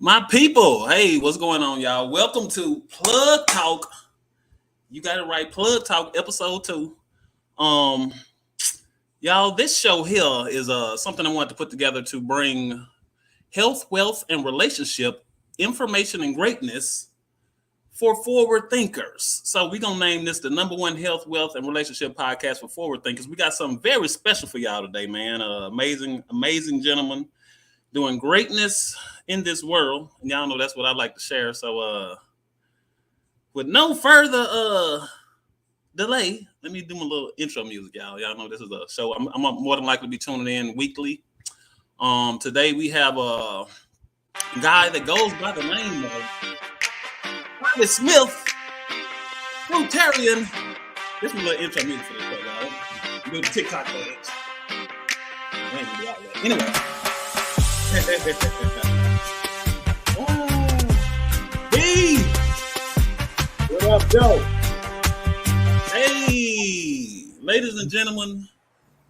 My people, hey, what's going on, y'all? Welcome to Plug Talk. You got it right, Plug Talk, episode 2. Um, y'all, this show here is something I wanted to put together to bring health, wealth, and relationship information and greatness for forward thinkers. So we're gonna name this the number one health, wealth, and relationship podcast for forward thinkers. We got something very special for y'all today, man. Amazing gentleman doing greatness in this world. And y'all know that's what I like to share. So with no further delay, let me do my little intro music, y'all. Y'all know this is a show. I'm more than likely to be tuning in weekly. Today we have a guy that goes by the name of Bobby Smith, Fruitarian. This is a little intro music for this show, y'all. Do the TikTok dance. I ain't gonna do all that. Anyway. Hey, What up, Joe? hey, ladies and gentlemen,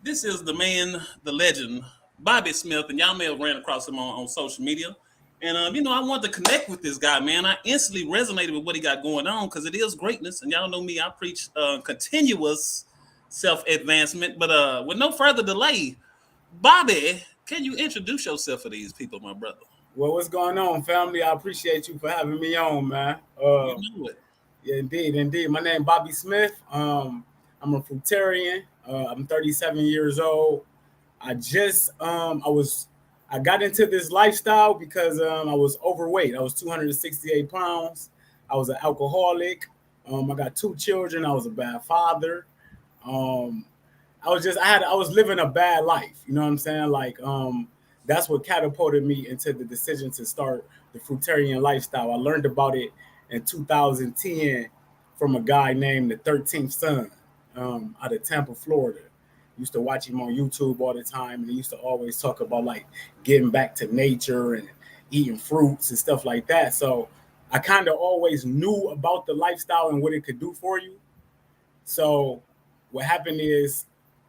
this is the man, the legend, Bobby Smith, and y'all may have ran across him on social media. And I wanted to connect with this guy, man. I instantly resonated with what he got going on because it is greatness, and y'all know me. I preach continuous self-advancement. But with no further delay, Bobby, can you introduce yourself for these people, my brother? Well, what's going on, family? I appreciate you for having me on, man. You know it. Yeah, indeed. My name is Bobby Smith. I'm a fruitarian. I'm 37 years old. I got into this lifestyle because I was overweight. I was 268 pounds. I was an alcoholic. I got 2 children. I was a bad father. Um, I was living a bad life. You know what I'm saying? That's what catapulted me into the decision to start the fruitarian lifestyle. I learned about it in 2010 from a guy named the 13th Son out of Tampa, Florida. Used to watch him on YouTube all the time, and he used to always talk about like getting back to nature and eating fruits and stuff like that. So I kind of always knew about the lifestyle and what it could do for you. So what happened is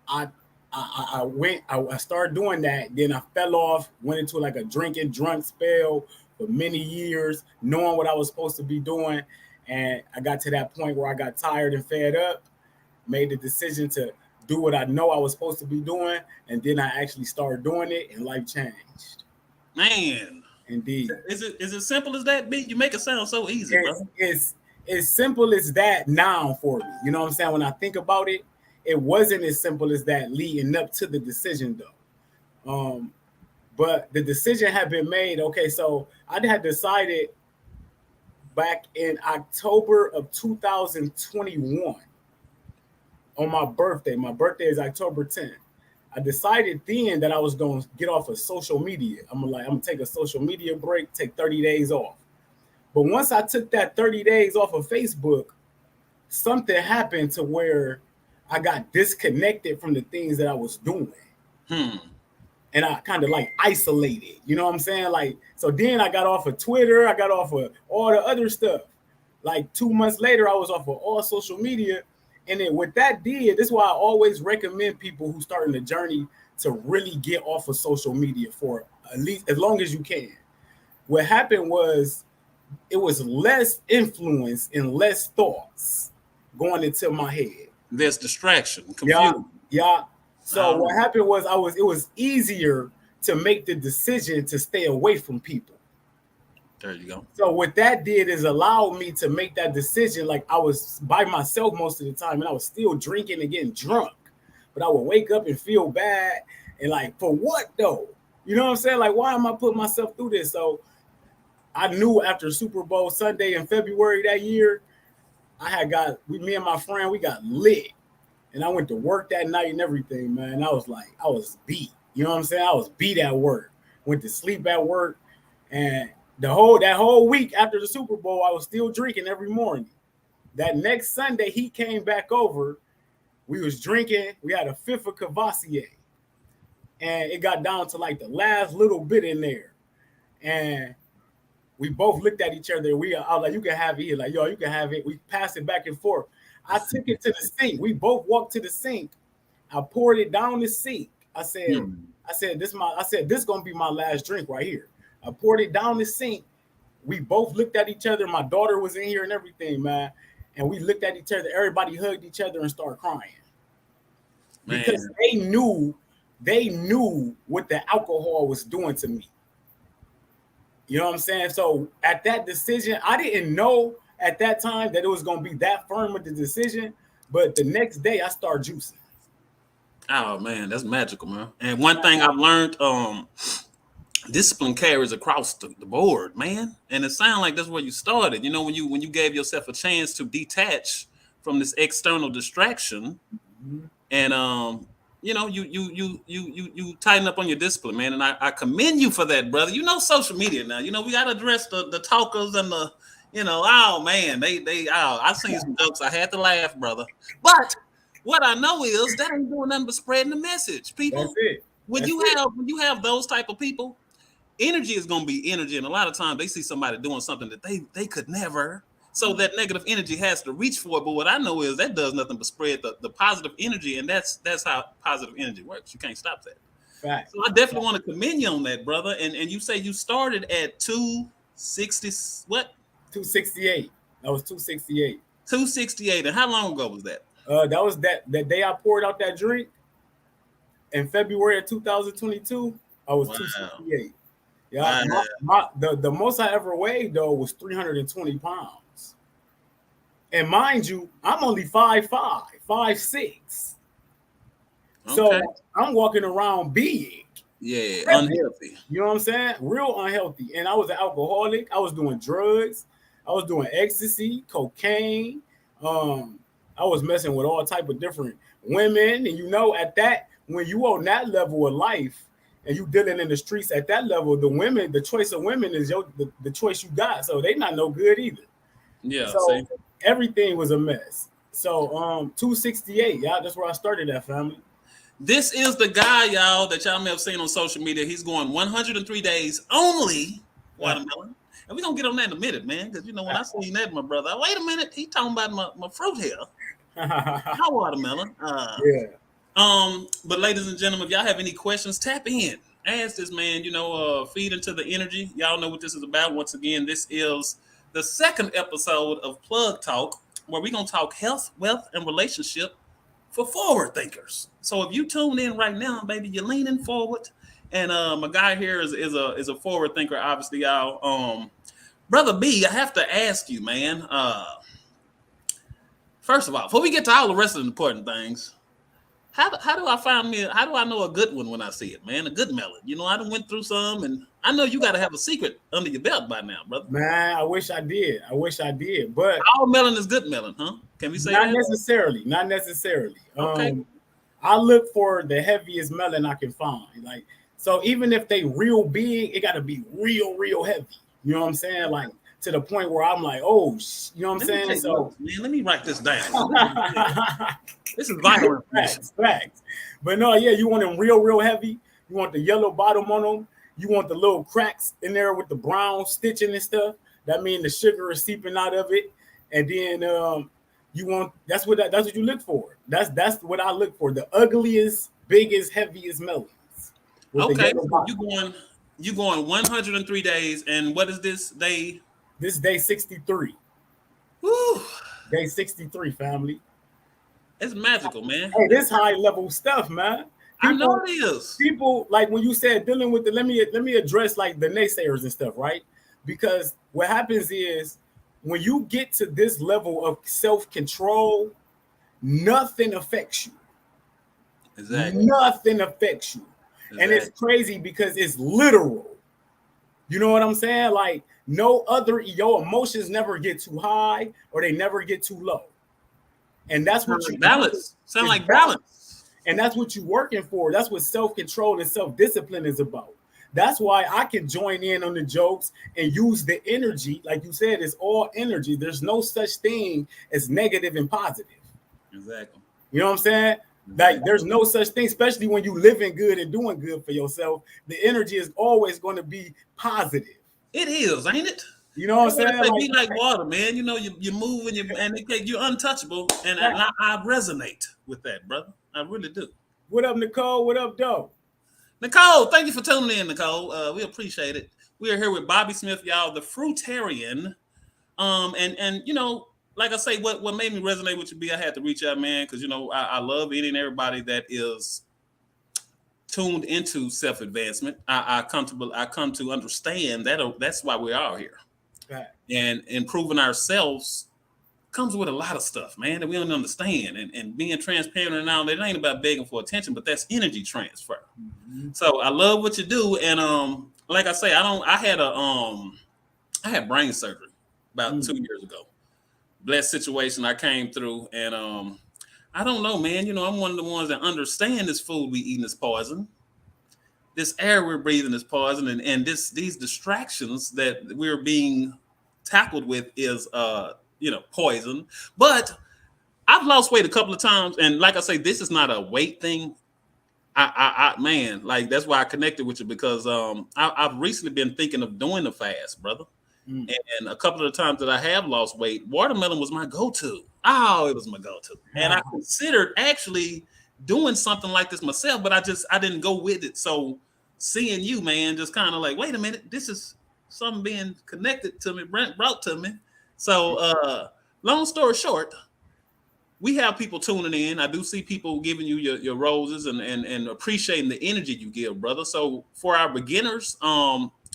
I I started doing that. Then I fell off, went into like a drinking drunk spell for many years, knowing what I was supposed to be doing. And I got to that point where I got tired and fed up, made the decision to do what I know I was supposed to be doing. And then I actually started doing it and life changed. Man, Indeed. is it simple as that? B, you make it sound so easy, It's, bro. it's as simple as that now for me. You know what I'm saying? When I think about it, it wasn't as simple as that leading up to the decision though. But the decision had been made. Okay, so I had decided back in October of 2021 on my birthday. My birthday is October 10th. I decided then that I was going to get off of social media. I'm gonna take a social media break, take 30 days off. But once I took that 30 days off of Facebook, something happened to where I got disconnected from the things that I was doing. Hmm. And I kind of like isolated, you know what I'm saying? Like, so then I got off of Twitter, I got off of all the other stuff. Like 2 months later, I was off of all social media. And then what that did, this is why I always recommend people who starting the journey to really get off of social media for at least as long as you can. What happened was it was less influence and less thoughts going into my head. There's distraction, Yeah, confusion. yeah. So what happened was it was easier to make the decision to stay away from people. There you go. So what that did is allow me to make that decision. Like I was by myself most of the time, and I was still drinking and getting drunk. But I would wake up and feel bad, and like for what though? You know what I'm saying? Like why am I putting myself through this? So I knew after Super Bowl Sunday in February that year, me and my friend, we got lit. And I went to work that night and everything, man. I was beat. You know what I'm saying? I was beat at work. Went to sleep at work. And that whole week after the Super Bowl, I was still drinking every morning. That next Sunday, he came back over. We was drinking. We had a fifth of Cavassier. And it got down to like the last little bit in there. And we both looked at each other. I was like, you can have it. He like, yo, you can have it. We passed it back and forth. I took it to the sink. We both walked to the sink. I poured it down the sink. I said, this is gonna be my last drink right here. I poured it down the sink we both looked at each other. My daughter was in here and everything, man. And we looked at each other. Everybody hugged each other and started crying because Man. they knew what the alcohol was doing to me. You know what I'm saying? So at that decision, I didn't know at that time that it was going to be that firm with the decision. But the next day, I started juicing. Oh man, that's magical, man. And one thing I've learned, discipline carries across the board, man. And it sounds like that's where you started. You know, when you gave yourself a chance to detach from this external distraction, Mhm. and you know, you tighten up on your discipline, man. And I commend you for that, brother. You know, social media now. You know, we got to address the talkers and the, you know, oh man, I seen some jokes. I had to laugh, brother. But what I know is that ain't doing nothing but spreading the message, That's people. it. When That's you it. have those type of people, energy is going to be energy, and a lot of times they see somebody doing something that they could never. So that negative energy has to reach for it. But what I know is that does nothing but spread the positive energy, and that's how positive energy works. You can't stop that. Fact. So I definitely want to commend you on that, brother. And you say you started at 260 what? 268. That was 268. 268. And how long ago was that? That was that day I poured out that drink in February of 2022. I was Wow. 268. Yeah, Wow. the most I ever weighed though was 320 pounds. And mind you, I'm only 5'5", 5'6". So Okay. I'm walking around big. Yeah, Heavy. unhealthy. You know what I'm saying? Real unhealthy. And I was an alcoholic. I was doing drugs. I was doing ecstasy, cocaine. I was messing with all type of different women. And you know, at that, when you on that level of life and you dealing in the streets at that level, the choice of women is the choice you got. So they not no good either. Yeah, So see. everything was a mess. So 268, y'all, that's where I started that, family. This is the guy, y'all, that y'all may have seen on social media. He's going 103 days only watermelon. And we're going to get on that in a minute, man. Because, you know, when I seen that, my brother, wait a minute. He talking about my fruit here. My watermelon. Yeah. But ladies and gentlemen, if y'all have any questions, tap in. Ask this man, you know, feed into the energy. Y'all know what this is about. Once again, this is the second episode of Plug Talk, where we're going to talk health, wealth, and relationship for forward thinkers. So if you tune in right now, baby, you're leaning forward. And my guy here is a forward thinker, obviously, y'all. Brother B, I have to ask you, man. First of all, before we get to all the rest of the important things, how do I find me? How do I know a good one when I see it, man? A good melon. You know, I done went through some, and I know you got to have a secret under your belt by now, brother. Man, I wish I did. But All melon is good melon, huh? Can we say not that? necessarily. Not necessarily. Okay. I look for the heaviest melon I can find. Like, so even if they real big, it got to be real heavy. You know what I'm saying? Like to the point where I'm like, oh, you know what I'm saying? So man, let me write this down. This is vital information. Facts. But no, yeah, you want them real heavy. You want the yellow bottom on them. You want the little cracks in there with the brown stitching and stuff. That means the sugar is seeping out of it. And then you want that's what you look for. That's what I look for. The ugliest, biggest, heaviest melons. Okay, so you going 103 days, and what is this day? This is day 63. Woo. Day 63, family. It's magical, man. Hey, this high level stuff, man. I know it is. People, like when you said dealing with let me address like the naysayers and stuff, right? Because what happens is when you get to this level of self-control, nothing affects you. Exactly. Nothing affects you. Exactly. And it's crazy because it's literal. You know what I'm saying? Like your emotions never get too high or they never get too low. And that's what you balance. Sound like balance. And that's what you're working for. That's what self-control and self-discipline is about. That's why I can join in on the jokes and use the energy. Like you said, it's all energy. There's no such thing as negative and positive. Exactly. You know what I'm saying? Like there's no such thing, especially when you living good and doing good for yourself. The energy is always going to be positive. It is, ain't it? You know what I'm saying? Be like water, man. You know, you move and you're untouchable, and I resonate with that, brother. I really do. What up, Nicole? What up, Doe? Nicole, thank you for tuning in, Nicole. We appreciate it. We are here with Bobby Smith, y'all, the Fruitarian. And like I say, what made me resonate with you, B, I had to reach out, man, because I love any and everybody that is tuned into self advancement. I come to understand that's why we are here, Right. and improving ourselves comes with a lot of stuff, man, that we don't understand. And being transparent and all that, it ain't about begging for attention, but that's energy transfer. Mm-hmm. So I love what you do. And like I say, I had brain surgery about 2 years ago. Blessed situation I came through. And I don't know, man. I'm one of the ones that understand this food we eating is poison. This air we're breathing is poison, and these distractions that we're being tackled with is poison. But I've lost weight a couple of times, and like I say, this is not a weight thing. Man, like that's why I connected with you, because I've recently been thinking of doing the fast, brother. And a couple of the times that I have lost weight, watermelon was my go-to. Oh, it was my go-to. And I considered actually doing something like this myself, but I didn't go with it. So seeing you, man, just kind of like, wait a minute, this is something being connected to me, brought to me. So long story short, we have people tuning in. I do see people giving you your roses and appreciating the energy you give, brother. So for our beginners,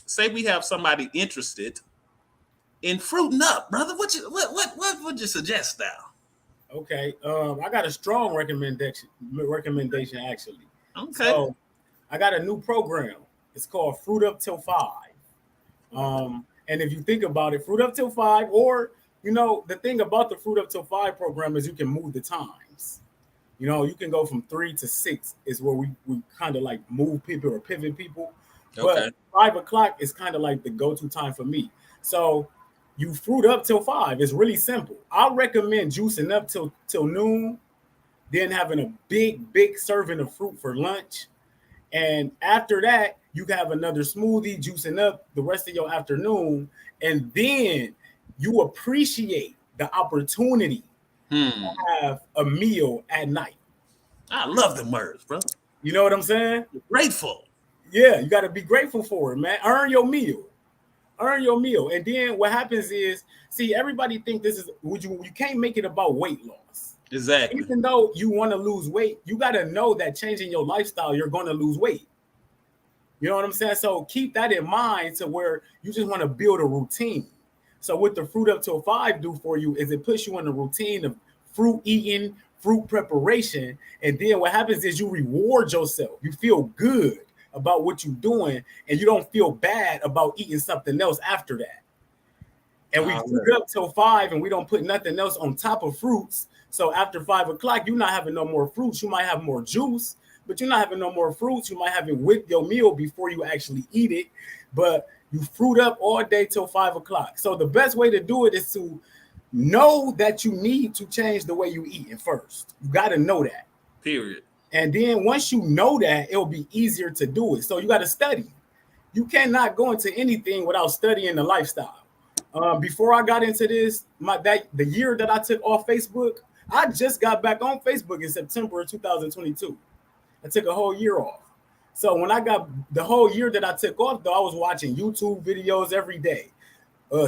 say we have somebody interested in fruiting up, brother. What would you suggest now? Okay. I got a strong recommendation actually. Okay. So I got a new program. It's called Fruit Up Till 5. And if you think about it, Fruit Up Till 5, or the thing about the Fruit Up Till 5 program is you can move the times. You can go from 3 to 6 is where we kind of like move people or pivot people. Okay. But 5 o'clock is kind of like the go-to time for me. So you fruit up till 5. It's really simple. I recommend juicing up till noon, then having a big serving of fruit for lunch. And after that, you can have another smoothie, juicing up the rest of your afternoon. And then you appreciate the opportunity to have a meal at night. I love them words, brother. You know what I'm saying? You're grateful. Yeah, you got to be grateful for it, man. Earn your meal. And then what happens is, see, everybody think this is, you can't make it about weight loss. Exactly. Even though you want to lose weight, you got to know that changing your lifestyle, you're going to lose weight. You know what I'm saying? So keep that in mind, to where you just want to build a routine. So what the Fruit Up Till 5 do for you is it puts you in a routine of fruit eating, fruit preparation. And then what happens is you reward yourself. You feel good about what you're doing, and you don't feel bad about eating something else after that. And we fruit up till 5, and we don't put nothing else on top of fruits. So after 5 o'clock, you're not having no more fruits. You might have more juice, but you're not having no more fruits. You might have it with your meal before you actually eat it. But you fruit up all day till 5 o'clock. So the best way to do it is to know that you need to change the way you eat it first. You got to know that. Period. And then once you know that, it'll be easier to do it. So you got to study. You cannot go into anything without studying the lifestyle. Before I got into this, the year that I took off Facebook, I just got back on Facebook in September of 2022. I took a whole year off. So when I got the whole year that I took off, though, I was watching YouTube videos every day,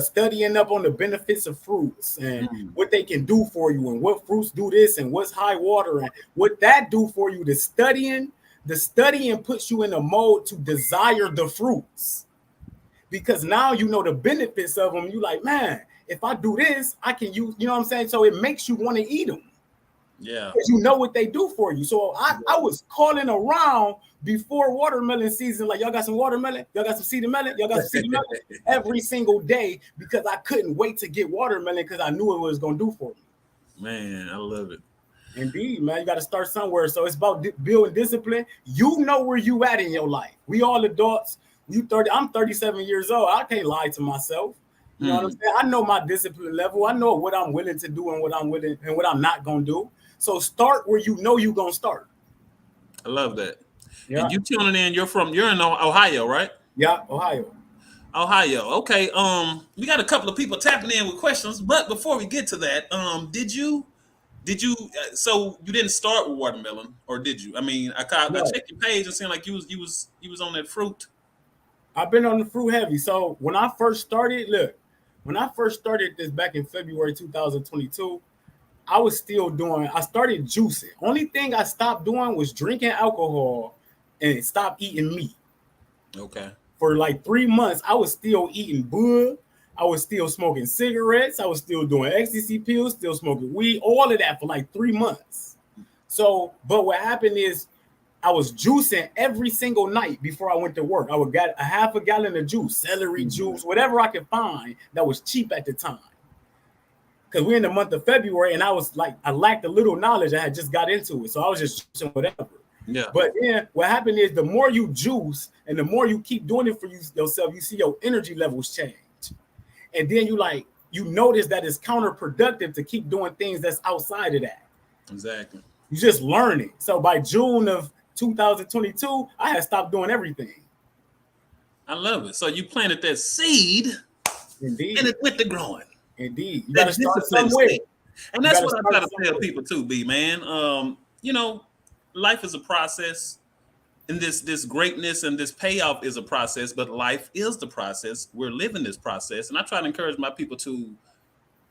studying up on the benefits of fruits and what they can do for you, and what fruits do this, and what's high water, and what that do for you. The studying puts you in a mode to desire the fruits, because now you know the benefits of them. You like, man, if I do this, I can use, you know what I'm saying? So it makes you want to eat them. Yeah. Because you know what they do for you. So I was calling around before watermelon season, like, y'all got some watermelon? Y'all got some seeded melon? Y'all got some seeded melon? Every single day, because I couldn't wait to get watermelon, because I knew what it was going to do for me. Man, I love it. Indeed, man. You got to start somewhere. So it's about building discipline. You know where you at in your life. We all adults. I'm 37 years old. I can't lie to myself. You know what I'm saying? I know my discipline level. I know what I'm willing to do and what I'm willing and what I'm not going to do. So start where you know you're going to start. I love that. Yeah. And you tuning in, you're in Ohio, right? Yeah, Ohio. Okay. We got a couple of people tapping in with questions, but before we get to that, did you Did you? So you didn't start with watermelon, or did you? I mean, I No, checked your page and seemed like you was on that fruit. I've been on the fruit heavy. So when I first started, when I first started this back in February 2022, I started juicing. Only thing I stopped doing was drinking alcohol and stopped eating meat. Okay. For like 3 months, I was still eating bud. I was still smoking cigarettes. I was still doing ecstasy pills, still smoking weed, all of that for like 3 months. So, but what happened is I was juicing every single night before I went to work. I would get a half a gallon of juice, celery juice, whatever I could find that was cheap at the time. Because we're in the month of February, and I was like, I lacked a little knowledge. I had just got into it, so I was just juicing whatever. Yeah. But then what happened is the more you juice and the more you keep doing it for yourself, you see your energy levels change. And then you notice that it's counterproductive to keep doing things that's outside of that. Exactly. You just learn it. So by June of 2022, I had stopped doing everything. I love it. So you planted that seed, Indeed. and it went to growing. Indeed. You That got to start discipline somewhere. seed. And that's what I try to tell people too, B, man. Life is a process, and this greatness and this payoff is a process, but life is the process. We're living this process. And I try to encourage my people to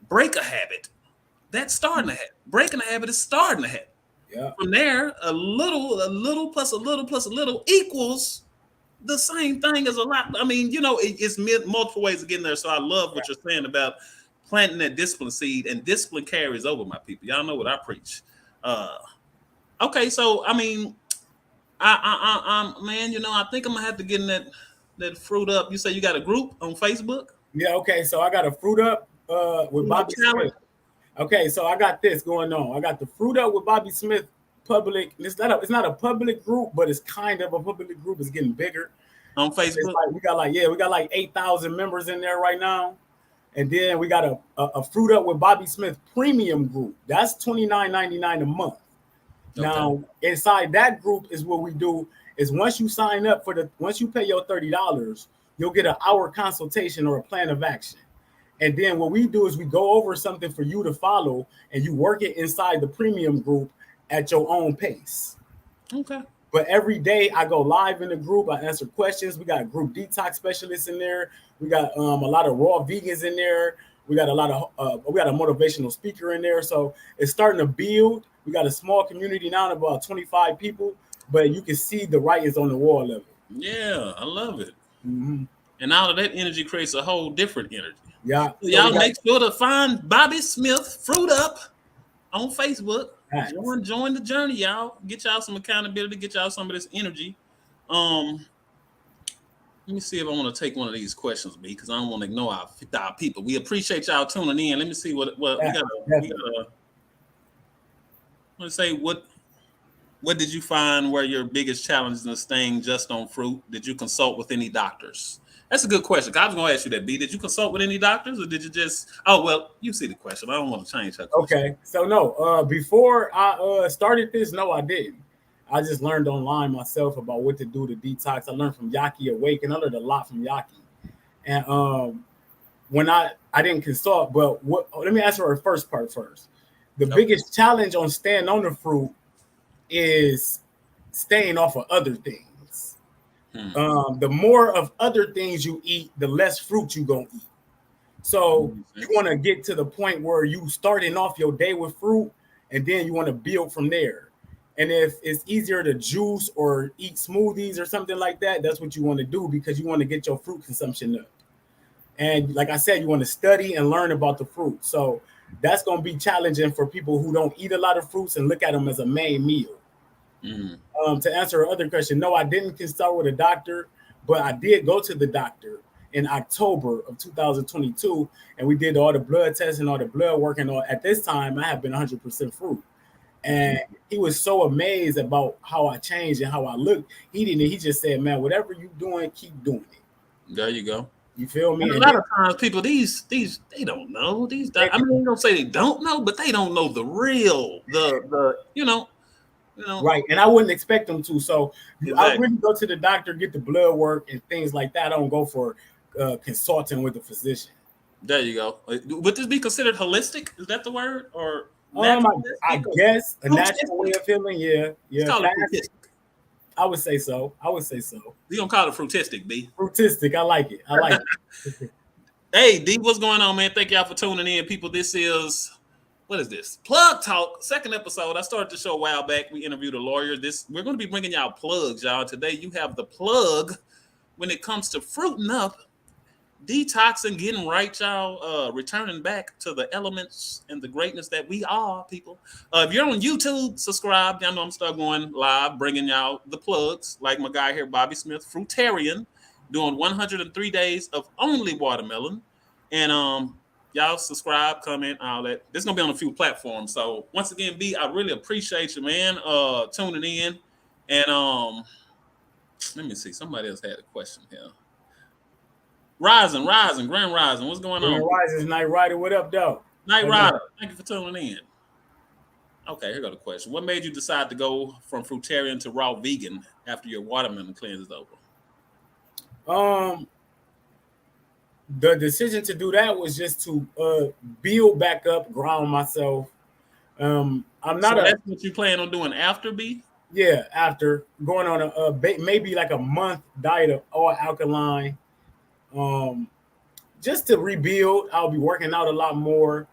break a habit. That's starting a habit. Breaking a habit is starting a habit. Yeah. From there, a little plus a little plus a little equals the same thing as a lot. I mean, it's multiple ways of getting there. So I love what you're saying about planting that discipline seed, and discipline carries over, my people. Y'all know what I preach. Okay, so I mean, man, I think I'm gonna have to get in that fruit up. You say you got a group on Facebook? Yeah. Okay. So I got a fruit up with Bobby Smith. Okay, so I got this going on. I got the Fruit Up with Bobby Smith public. It's not a public group, but it's kind of a public group. It's getting bigger on Facebook. We got like 8,000 members in there right now. And then we got a Fruit Up with Bobby Smith premium group. That's $29.99 a month. Okay. Now, inside that group is what we do is once you sign up once you pay your $30, you'll get an hour consultation or a plan of action. And then what we do is we go over something for you to follow, and you work it inside the premium group at your own pace. Okay. But every day I go live in the group. I answer questions. We got group detox specialists in there. We got a lot of raw vegans in there. We got we got a motivational speaker in there. So it's starting to build. We got a small community now of about 25 people, but you can see the writings on the wall of it. Yeah, I love it. Mm-hmm. And all of that energy creates a whole different energy. Yeah. So y'all make sure to find Bobby Smith Fruit Up on Facebook. Nice. Join the journey, y'all. Get y'all some accountability. Get y'all some of this energy. Let me see if I want to take one of these questions, B, because I don't want to ignore our people. We appreciate y'all tuning in. Let me see what we got. Let's say what did you find were your biggest challenges in staying just on fruit? Did you consult with any doctors? That's a good question. I was going to ask you that, B. Did you consult with any doctors, or did you just? Oh, well, you see the question. I don't want to change that question. Okay, so no. Before I started this, no, I didn't. I just learned online myself about what to do to detox. I learned from Yaki Awaken. I learned a lot from Yaki. And when I didn't consult, but let me answer our first part first. The biggest challenge on staying on the fruit is staying off of other things. The more of other things you eat, the less fruit you gonna eat. So you want to get to the point where you starting off your day with fruit, and then you want to build from there. And if it's easier to juice or eat smoothies or something like that, that's what you want to do, because you want to get your fruit consumption up. And like I said, you want to study and learn about the fruit. So that's going to be challenging for people who don't eat a lot of fruits and look at them as a main meal. To answer our other question, no, I didn't consult with a doctor, but I did go to the doctor in October of 2022, and we did all the blood tests and all the blood work. And at this time, I have been 100% fruit. And he was so amazed about how I changed and how I looked. He just said, man, whatever you're doing, keep doing it. There you go. You feel me? And a lot of times people, these they don't know. I mean, they don't say they don't know, but they don't know the real, Right. And I wouldn't expect them to. So I really go to the doctor, get the blood work and things like that. I don't go for consulting with a physician. There you go. Would this be considered holistic? Is that the word? Or I guess a natural way of feeling. Yeah, Let's call it fruitistic. I would say so. We gonna call it fruitistic, B. Fruitistic. I like it. Hey, D, what's going on, man? Thank y'all for tuning in, people. This is what is this? Plug Talk, second episode. I started the show a while back. We interviewed a lawyer. We're going to be bringing y'all plugs, y'all. Today, you have the plug when it comes to fruiting up, detoxing, getting right, y'all. Returning back to the elements and the greatness that we are, people. If you're on YouTube, subscribe. Y'all know I'm start going live, bringing y'all the plugs, like my guy here, Bobby Smith, Fruitarian, doing 103 days of only watermelon, and y'all subscribe, comment, all that. This is gonna be on a few platforms. So once again, B, I really appreciate you, man, tuning in. And let me see. Somebody else had a question here. Rising, Grand Rising. What's going on? Grand Rising, Night Rider. What up, though? Night Rider. Thank you for tuning in. Okay, here go the question. What made you decide to go from fruitarian to raw vegan after your watermelon cleanse is over? The decision to do that was just to build back up, ground myself. I'm not. So that's what you plan on doing after, B? Yeah, after going on a maybe like a month diet of all alkaline, just to rebuild. I'll be working out a lot more.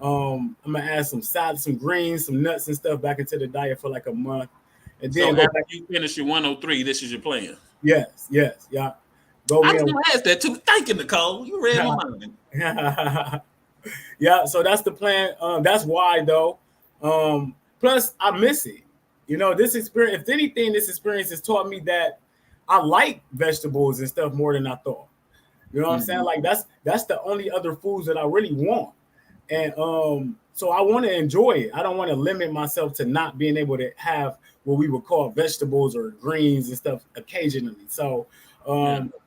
I'm gonna add some salads, some greens, some nuts and stuff back into the diet for like a month, and then so after you finish your 103, this is your plan. Yes, yeah. I was gonna ask that too. Thank you, Nicole. You read my mind. Yeah, so that's the plan. That's why though. Plus, I miss it. You know, this experience. If anything, this experience has taught me that I like vegetables and stuff more than I thought. You know what I'm saying? Like that's the only other foods that I really want, and so I want to enjoy it. I don't want to limit myself to not being able to have what we would call vegetables or greens and stuff occasionally. So.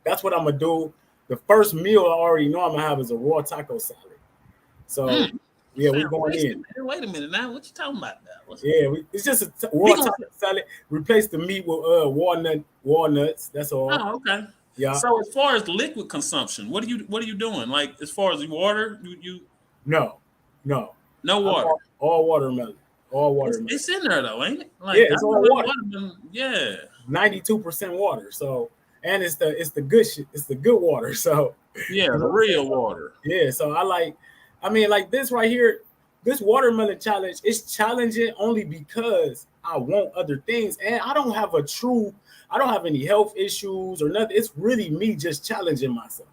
That's what I'm gonna do. The first meal I already know I'm gonna have is a raw taco salad. So yeah, we're going in. Wait a minute now. What you talking about now? It's just a raw taco salad. Replace the meat with walnuts. That's all. Oh, okay. Yeah. So as far as liquid consumption, what are you doing? Like as far as water, you No water. All watermelon. All watermelon. It's in there though, ain't it? Like, yeah, it's all water. 92% water. So. And it's the good shit. It's the good water. So yeah, the real water. Yeah. So I mean, like this right here, this watermelon challenge is challenging only because I want other things, and I don't have any health issues or nothing. It's really me just challenging myself.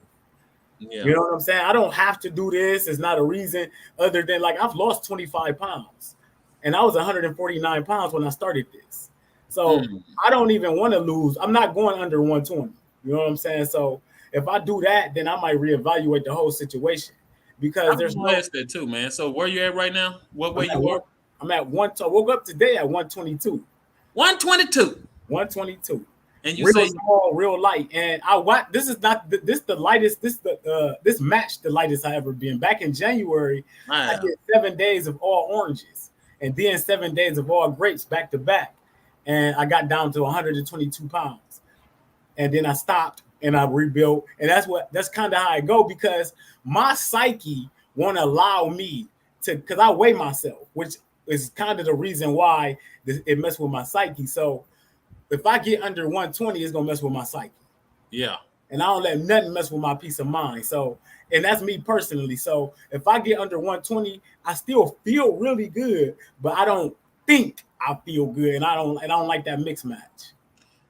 Yeah. You know what I'm saying? I don't have to do this. It's not a reason other than like I've lost 25 pounds, and I was 149 pounds when I started this. So I don't even want to lose. I'm not going under 120. You know what I'm saying? So if I do that, then I might reevaluate the whole situation because there's no that too, man. So where you at right now? What way you are? I'm at one. I woke up today at 122. 122. And you real say small, real light. And this is not this the lightest. This matched the lightest I ever been. Back in January, I did 7 days of all oranges and then 7 days of all grapes back to back. And I got down to 122 pounds. And then I stopped and I rebuilt. And that's kind of how I go because my psyche won't allow me to, because I weigh myself, which is kind of the reason why it messed with my psyche. So if I get under 120, it's going to mess with my psyche. Yeah. And I don't let nothing mess with my peace of mind. So, and that's me personally. So if I get under 120, I still feel really good, but I don't think I feel good, and I don't like that mix match.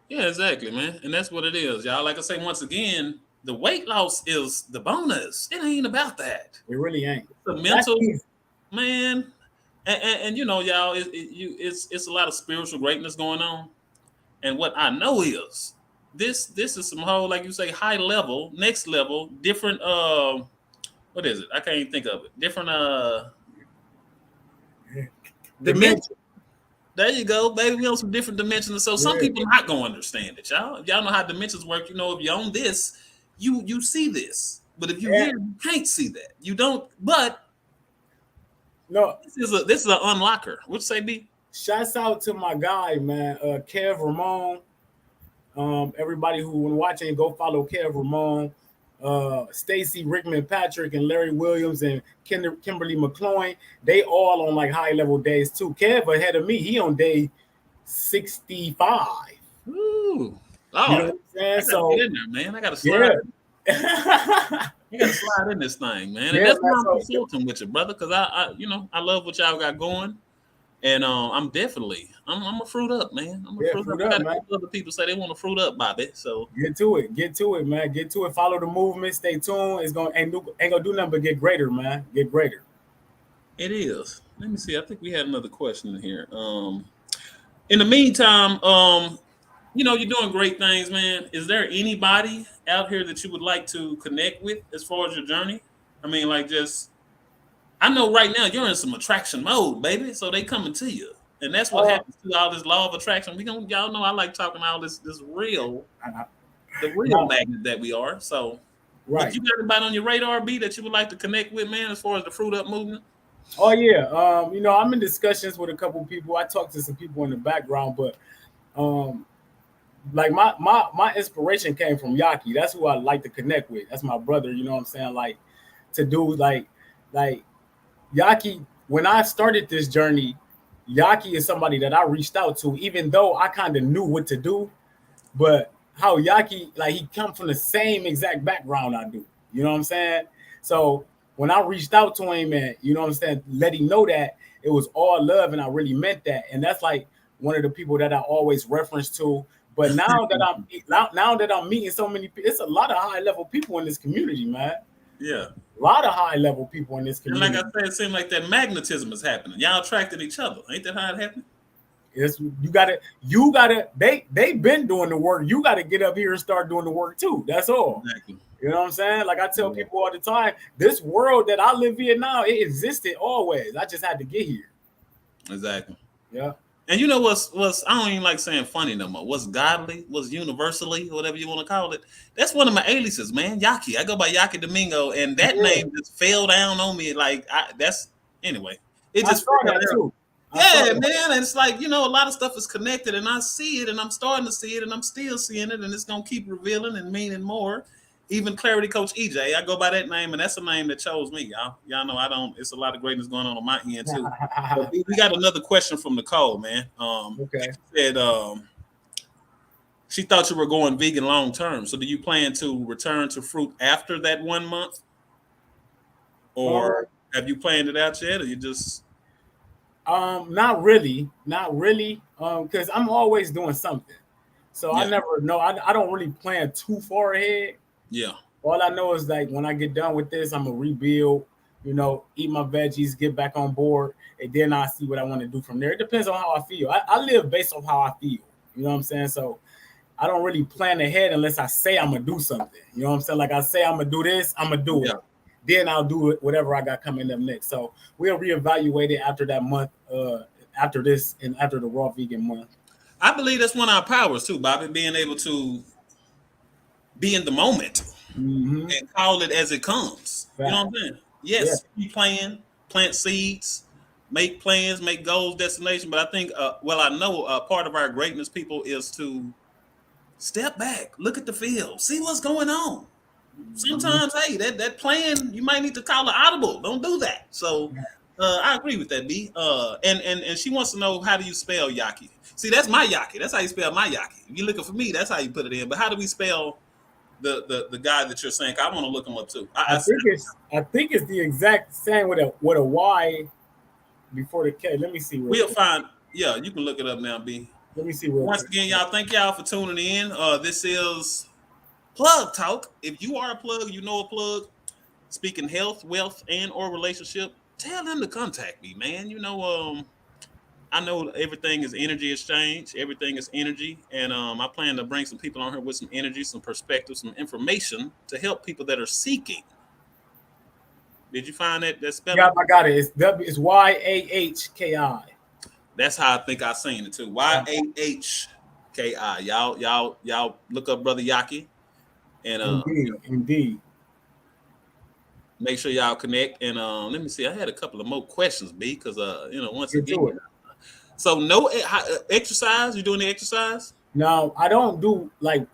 Yeah, exactly, man. And that's what it is, y'all. Like I say, once again, the weight loss is the bonus. It ain't about that. It really ain't. The mental, man, and you know, y'all, it's a lot of spiritual greatness going on. And what I know is this is some whole, like you say, high level, next level, different. What is it? I can't even think of it. Different dimension. There you go, baby. We on some different dimensions. So some people not gonna understand it, y'all. If y'all know how dimensions work, you know if you're on this, you see this. But if you're here, you can't see that. You don't. But no, this is an unlocker. What you say, B? Shouts out to my guy, man, Kev Ramon. Everybody who when watching, go follow Kev Ramon. Stacy Rickman Patrick and Larry Williams and Kimberly McCloy, they all on like high level days too. Kev ahead of me, he on day 65. Ooh, You know Lord, what I'm saying? I gotta So get in there, man. I gotta slide. yeah. You gotta slide in this thing, man. And Yeah, that's man. why I'm So consulting with you, brother, because I love what y'all got going. And I'm a fruit up, man. I'm a yeah, fruit up. fruit I up, got a man. couple other people say they want to fruit up, Bobby. So Get to it, man. Get to it. Follow the movement. Stay tuned. It's gonna ain't gonna do nothing but get greater, man. Get greater. it is. Let me see. I think we had another question in here. In the meantime, you're doing great things, man. Is there anybody out here that you would like to connect with as far as your journey? I mean, like just I know right now you're in some attraction mode, baby. So they coming to you. And that's what Uh, happens to all this law of attraction. Y'all know I like talking all this real, uh, the real no, magnet that we are. So but right. you got anybody on your radar B that you would like to connect with, man, as far as the fruit up movement? Oh yeah. I'm in discussions with a couple people. I talked to some people in the background, but um, like my inspiration came from Yaki. That's who I like to connect with. That's my brother. You know what I'm saying? Like to do like Yaki. When I started this journey, Yaki is somebody that I reached out to, even though I kind of knew what to do. But how Yaki, like he come from the same exact background I do. You know what I'm saying? So when I reached out to him and you know what I'm saying, let him know that it was all love and I really meant that. And that's like one of the people that I always reference to. But now that I'm meeting so many people, it's a lot of high level people in this community, man. Yeah. A lot of high level people in this And like I community. said, it seemed like that magnetism is happening. Y'all attracting each other. Ain't that how it happened? It's, you gotta they been doing the work. You gotta get up here and start doing the work too. That's all. Exactly. You know what I'm saying? Like I tell Yeah. people all the time, this world that I live in now, it existed always. I just had to get here. Exactly. Yeah. And you know what's I don't even like saying funny no more. What's godly, what's universally, whatever you want to call it. That's one of my aliases, man. Yaki. I go by Yaki Domingo, and that Yeah. name just fell down on me. That's anyway. It I just saw fell that down. too. I saw Yeah, that. man. And it's like, a lot of stuff is connected, and I see it, and I'm starting to see it, and I'm still seeing it, and it's gonna keep revealing and meaning more. Even Clarity Coach EJ, I go by that name, and that's a name that chose me, y'all. Y'all know I don't. It's a lot of greatness going on my end too. But we got another question from Nicole, man. Okay. She said she thought you were going vegan long term. So do you plan to return to fruit after that 1 month, Um, or have you planned it out yet, or you just not really. Not really. Because I'm always doing something. So I yeah, never know. I don't really plan too far ahead. yeah, All I know is like when I get done with this, I'm gonna rebuild, eat my veggies, get back on board, and then I see what I want to do from there. It depends on how I feel. I live based on how I feel. You know what I'm saying? So I don't really plan ahead unless I say I'm gonna do something. You know what I'm saying? Like I say I'm gonna do this, I'm gonna do it. yeah? Then I'll do it, whatever I got coming up next. So we'll reevaluate it after that month, after this and after the raw vegan month. I believe that's one of our powers too, Bobby, being able to be in the moment Mm-hmm. and call it as it comes. You know Fact. what I'm saying? Yeah. Yes, you plan, plant seeds, make plans, make goals, destination. But I think, I know part of our greatness, people, is to step back, look at the field, see what's going on. Mm-hmm. Sometimes, hey, that plan, you might need to call an audible. Don't do that. So, I agree with that, B. And she wants to know, how do you spell Yaki? See, that's my Yaki. That's how you spell my Yaki. If you're looking for me, that's how you put it in. But how do we spell the guy that you're saying? I want to look him up too. I think it's the exact same with a Y before the K. Let me see real We'll quick. find. Yeah, you can look it up now, B. Let me see real Once quick. again, y'all, thank y'all for tuning in. This is Plug Talk. If you are a plug, you know a plug. Speaking health, wealth, and or relationship, tell them to contact me, man. I know everything is energy exchange. Everything is energy, and I plan to bring some people on here with some energy, some perspective, some information to help people that are seeking. Did you find that Yeah, spelling? I got it. It's YAHKI. That's how I think I seen it too. YAHKI. Y'all look up Brother Yaki, and Indeed, indeed. make sure y'all connect. And let me see. I had a couple of more questions, B, because once Get again, to it. so no exercise. You doing the exercise? Now I don't do like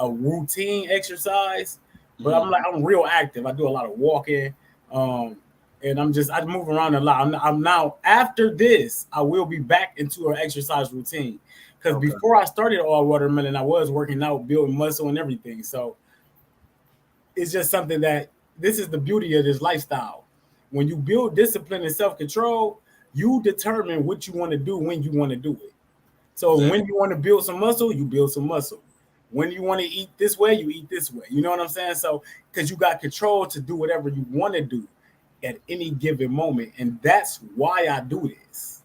a routine exercise, But I'm real active. I do a lot of walking, and I move around a lot. I'm now after this, I will be back into an exercise routine because before I started All Watermelon, I was working out, building muscle and everything. So it's just something that this is the beauty of this lifestyle. When you build discipline and self-control, you determine what you want to do when you want to do it. So when you want to build some muscle, you build some muscle. When you want to eat this way, you eat this way. You know what I'm saying? So because you got control to do whatever you want to do at any given moment. And that's why I do this.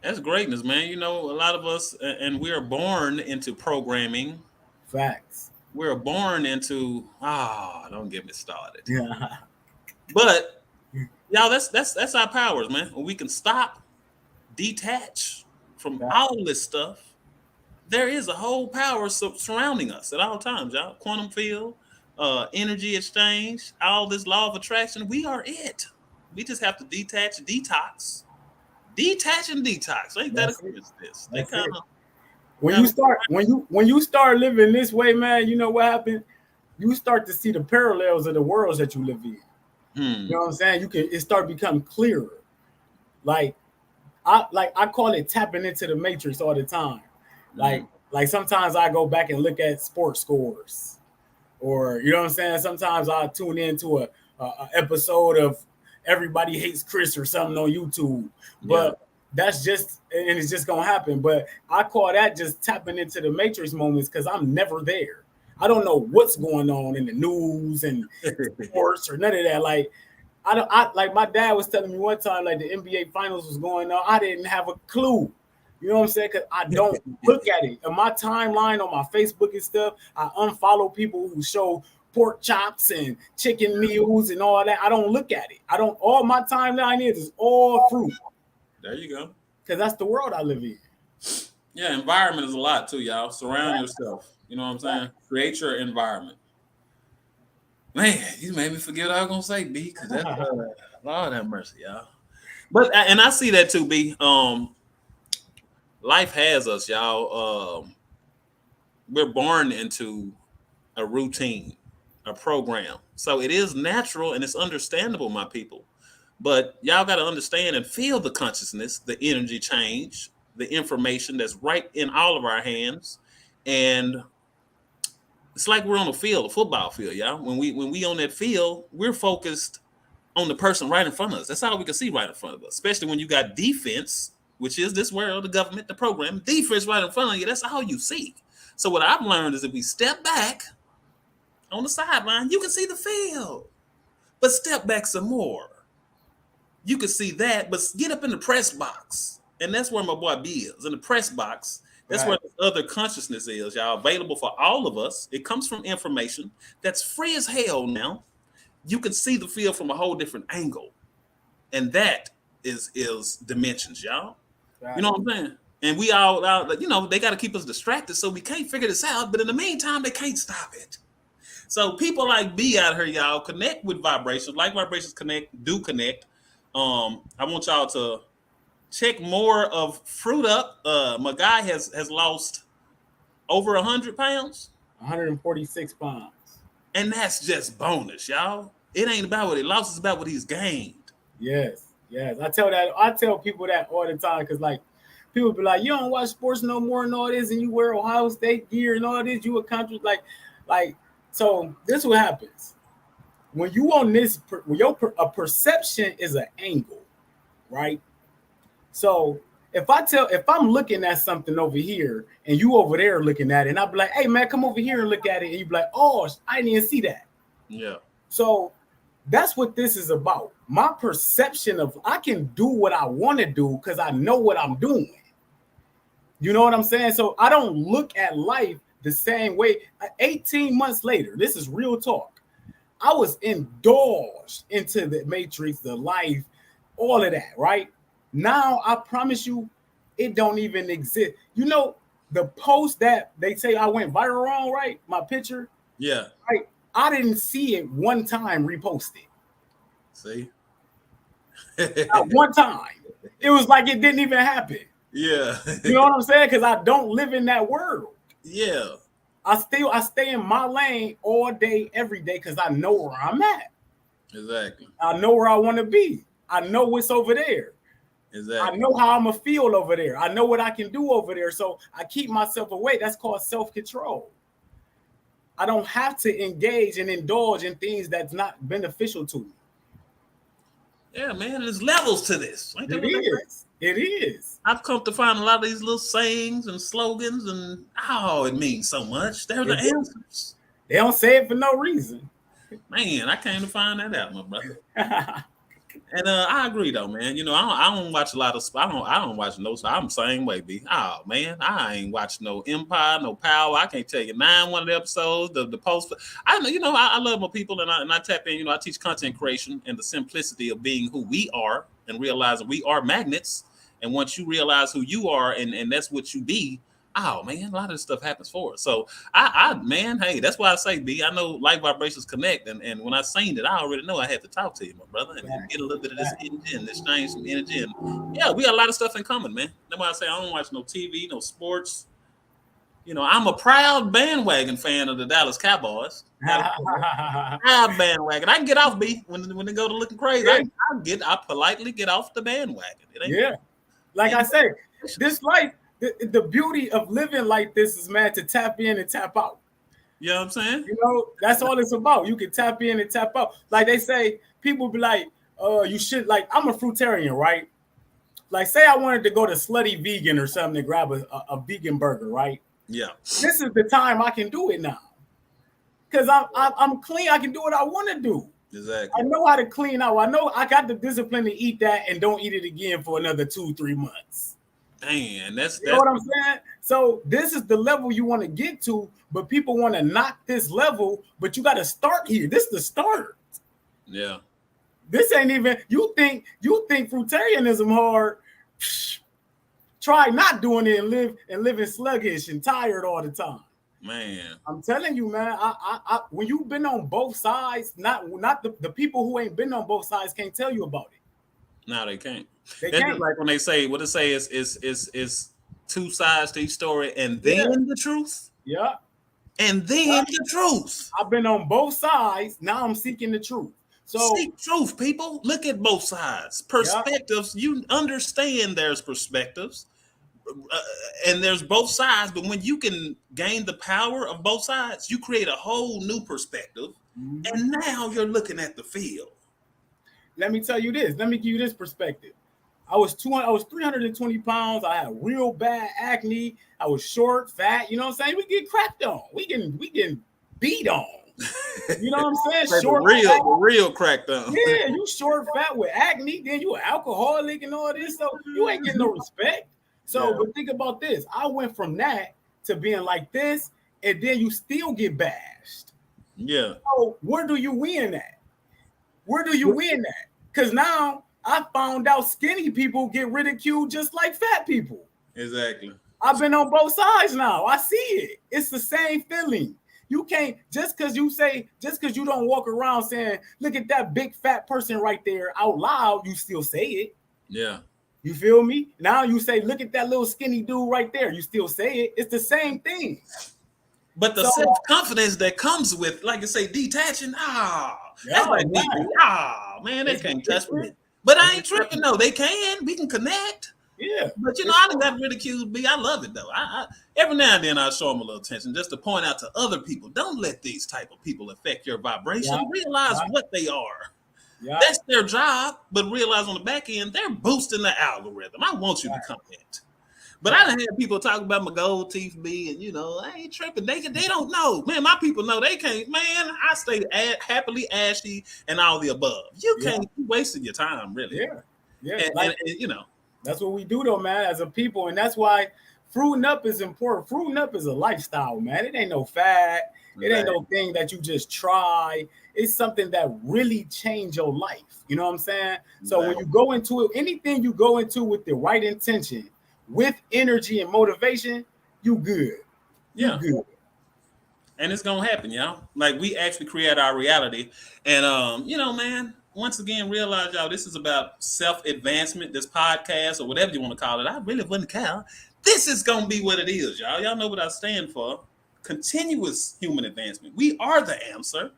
That's greatness, man. You know, a lot of us, and we are born into programming. Facts. We're born into, don't get me started. Yeah. But y'all, that's our powers, man. When we can stop, detach from all this stuff, there is a whole power surrounding us at all times, y'all. Quantum field, energy exchange, all this law of attraction. We are it. We just have to detach, detox. Detach and detox. Ain't that a coincidence? They kind of when you start living this way, man, you know what happened? You start to see the parallels of the worlds that you live in. You know what I'm saying? It start becoming clearer. Like I call it tapping into the matrix all the time. Like sometimes I go back and look at sports scores, or you know what I'm saying. Sometimes I tune into a episode of Everybody Hates Chris or something on YouTube, but that's just, and it's just gonna happen. But I call that just tapping into the matrix moments because I'm never there. I don't know what's going on in the news and sports or none of that. Like I like my dad was telling me one time, like the NBA finals was going on. I didn't have a clue. You know what I'm saying? Because I don't look at it. In my timeline on my Facebook and stuff, I unfollow people who show pork chops and chicken meals and all that. I don't look at it. All my timeline is all fruit. There you go. Because that's the world I live in. Yeah, environment is a lot too, y'all. Surround yourself. You know what I'm saying? Create your environment. Man, you made me forget what I was gonna say, B, because that's Lord have mercy, y'all. But and I see that too, B. Life has us, y'all. We're born into a routine, a program. So it is natural and it's understandable, my people. But y'all got to understand and feel the consciousness, the energy change, the information that's right in all of our hands. And it's like we're on a field, a football field, y'all. When we on that field, we're focused on the person right in front of us. That's all we can see right in front of us, especially when you got defense, which is this world, the government, the program, defense right in front of you. That's all you see. So what I've learned is if we step back on the sideline, you can see the field, but step back some more. You can see that, but get up in the press box. And that's where my boy B is, in the press box. That's where the other consciousness is, y'all, available for all of us. It comes from information that's free as hell now. You can see the field from a whole different angle. And that is dimensions, y'all. Right. You know what I'm saying? And we all, they got to keep us distracted so we can't figure this out. But in the meantime, they can't stop it. So people like B out here, y'all, connect with vibrations. Like vibrations do connect. I want y'all to check more of Fruit Up. My guy has lost over 100 pounds. 146 pounds. And that's just bonus, y'all. It ain't about what he lost, it's about what he's gained. Yes. I tell people that all the time because, like, people be like, you don't watch sports no more and all this, and you wear Ohio State gear and all this, you a country like. So this is what happens. When you on this, a perception is an angle, right? So if I'm looking at something over here and you over there looking at it, and I'll be like, hey man, come over here and look at it, and you be like, oh, I didn't even see that. Yeah. So that's what this is about. My perception of I can do what I want to do because I know what I'm doing. You know what I'm saying? So I don't look at life the same way. 18 months later, this is real talk. I was indulged into the matrix, the life, all of that, right? Now, I promise you, it don't even exist. You know, the post that they say I went viral on, right? My picture. Yeah. Right. I didn't see it one time reposted. See? Not one time. It was like it didn't even happen. Yeah. You know what I'm saying? Because I don't live in that world. Yeah. I stay in my lane all day, every day, because I know where I'm at. Exactly. I know where I want to be. I know what's over there. Exactly. I know how I'm gonna feel over there. I know what I can do over there. So I keep myself away. That's called self-control. I don't have to engage and indulge in things that's not beneficial to me. Yeah, man, there's levels to this. Ain't that It what they say? is. It is. I've come to find a lot of these little sayings and slogans, and it means so much. They're the answers. They don't say it for no reason. Man, I came to find that out, my brother. And I agree though, man. You know, I don't watch a lot of. I don't watch no. I'm the same way, B. Oh man, I ain't watching no Empire, no Power. I can't tell you one of the episodes. The post. I know. You know, I love my people, and I tap in. You know, I teach content creation and the simplicity of being who we are and realizing we are magnets. And once you realize who you are, and that's what you be. Oh man, a lot of this stuff happens for us. So man, hey, that's why I say, B, I know light vibrations connect, and when I seen it, I already know I had to talk to you, my brother, and get a little bit of this energy and exchange some energy. And yeah, we got a lot of stuff in common, man. That's why I say I don't watch no TV, no sports. You know, I'm a proud bandwagon fan of the Dallas Cowboys. Proud bandwagon. I can get off, B, when they go to looking crazy. Yeah. I politely get off the bandwagon. Like I say, this life. The beauty of living like this is, man, to tap in and tap out. You know what I'm saying? You know, that's all it's about. You can tap in and tap out. Like they say, people be like, you should, like, I'm a fruitarian, right? Like, say I wanted to go to Slutty Vegan or something to grab a vegan burger, right? Yeah. This is the time I can do it now. Because I'm clean. I can do what I want to do. Exactly. I know how to clean out. I know I got the discipline to eat that and don't eat it again for another 2-3 months. Man, that's you know what I'm saying? So this is the level you want to get to, but people want to knock this level, but you got to start here. This is the start. Yeah. This ain't even, you think fruitarianism hard. Psh, try not doing it and living sluggish and tired all the time. Man, I'm telling you, man, I when you've been on both sides, not the people who ain't been on both sides can't tell you about it. No, they can't. They That's can't. like when they say what they say is two sides to each story, and then the truth. Yeah. And then the truth. I've been on both sides. Now I'm seeking the truth. So seek truth, people. Look at both sides. Perspectives. You understand there's perspectives. And there's both sides, but when you can gain the power of both sides, you create a whole new perspective. Mm-hmm. And now you're looking at the field. Let me tell you this. Let me give you this perspective. I was 320 pounds. I had real bad acne. I was short, fat. You know what I'm saying? We get crapped on. We can beat on. You know what I'm saying? Short, real cracked on. Yeah, you short, fat with acne. Then you an alcoholic and all this. So you ain't getting no respect. So, but think about this. I went from that to being like this, and then you still get bashed. Yeah. So where do you win at? Where do you win at? Because now I found out skinny people get ridiculed just like fat people. Exactly. I've been on both sides now. I see it. It's the same feeling. You can't, just because you don't walk around saying, look at that big fat person right there out loud, you still say it. Yeah. You feel me? Now you say, look at that little skinny dude right there. You still say it. It's the same thing. But the self-confidence that comes with, like you say, detaching, that's like man, they can't touch me. But I ain't tripping, though. They can. We can connect. Yeah. But, you know, I done got ridiculed, B. I love it, though. I every now and then I show them a little attention just to point out to other people, don't let these type of people affect your vibration. Yeah. Realize what they are. Yeah. That's their job, but realize on the back end, they're boosting the algorithm. I want you to comment. But I done had people talk about my gold teeth, B, and, you know, I ain't tripping. They don't know. Man, my people know they can't. Man, I stay happily ashy and all the above. You can't be wasting your time, really. Yeah. Yeah. And, you know. That's what we do, though, man, as a people. And that's why fruiting up is important. Fruiting up is a lifestyle, man. It ain't no fad. It ain't no thing that you just try. It's something that really change your life. You know what I'm saying? So when you go into it, anything you go into with the right intention, with energy and motivation, you good. You good. And it's gonna happen, y'all. Like, we actually create our reality. And you know, man, once again, realize, y'all, this is about self-advancement, this podcast, or whatever you want to call it. I really wouldn't care. This is gonna be what it is, y'all. Y'all know what I stand for. continuous human advancement. We are the answer.